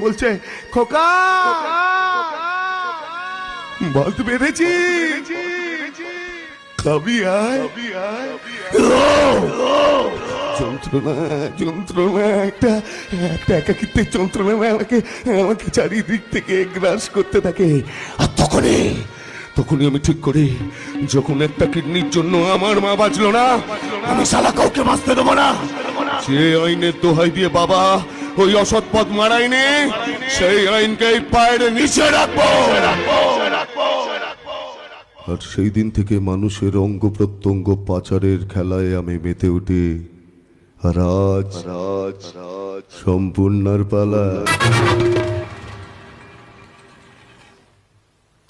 বলছে, খোকা বলতে পেরেছি, খাবি আয়। যন্ত্রণা যন্ত্রণা, একটা একাকিত্বের যন্ত্রণা আমাকে আমাকে চারিদিক থেকে গ্রাস করতে থাকে। আর তখনই আমি ঠিক করি, যখন একটা কিডনির জন্য আমার মা বাঁচলো না, আমি শালা কাউকে বাঁচতে দেবো না। যে আইনের দোহাই দিয়ে বাবা ওই অসৎ পথ মারাইনি, সেই আইনকে পায়ের নিচে রাখবো। আর সেই দিন থেকে মানুষের অঙ্গ প্রত্যঙ্গ পাচারের খেলায় আমি মেতে উঠি। আর আজ সম্পূর্ণার পালা।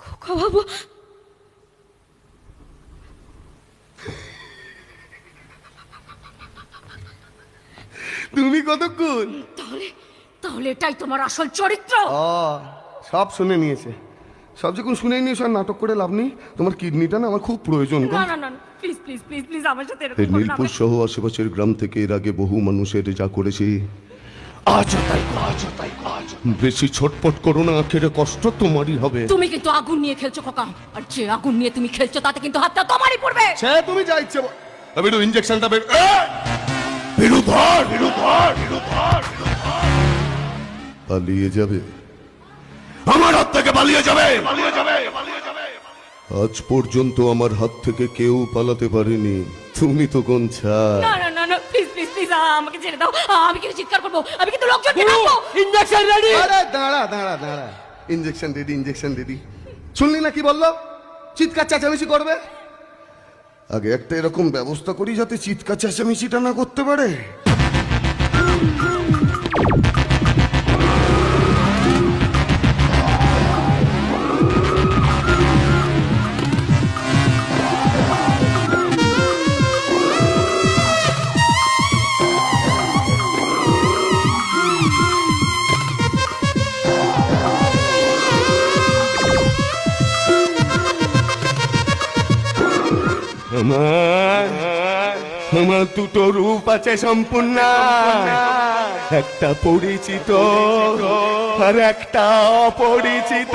খোকা বাবু, তুমি কতক্ষণ? তাহলে তাহলে এটাই তোমার আসল চরিত্র? সব শুনে নিয়েছে, সব যখন শুনে নিয়েছে আর নাটক করে লাভ নেই। তোমার কিডনিটা না আমার খুব প্রয়োজন। না না না, প্লিজ প্লিজ প্লিজ প্লিজ আমার সাথে এরকম এই করো না। নীলপুর সহ আশেপাশের গ্রাম থেকে এর আগে বহু মানুষের যা করেছি, বেশি ছটপট করো না, আখেরে কষ্ট তোমারই হবে। তুমি কিন্তু আগুন নিয়ে খেলছো খোকা, আর যে আগুন নিয়ে তুমি খেলছো তাতে কিন্তু হাতটা তোমারই পড়বে। সে তুমি যা ইচ্ছে বেরো, ইঞ্জেকশনটা বের বেরো, ধর পালিয়ে যাবে, আমার হাত থেকে পালিয়ে যাবে। আজ পর্যন্ত আমার হাত থেকে কেউ পালাতে পারেনি, তুমি তো কোন ছাড়। না না না না, প্লিজ প্লিজ প্লিজ আমাকে ছেড়ে দাও, আমি কিন্তু চিৎকার করবো, আমি কিন্তু লোকজনকে ডাকবো। Injection ready. আরে দাঁড়া দাঁড়া দাঁড়া, ইঞ্জেকশন রেডি, ইঞ্জেকশন রেডি। শুনলি না কি বললো? চিৎকার চেঁচামেচি করবে। আগে একটা এরকম ব্যবস্থা করি যাতে চিৎকার চেঁচামেচিটা না করতে পারে। আমার দুটো রূপ আছে সম্পূর্ণ, একটা পরিচিত আর একটা অপরিচিত।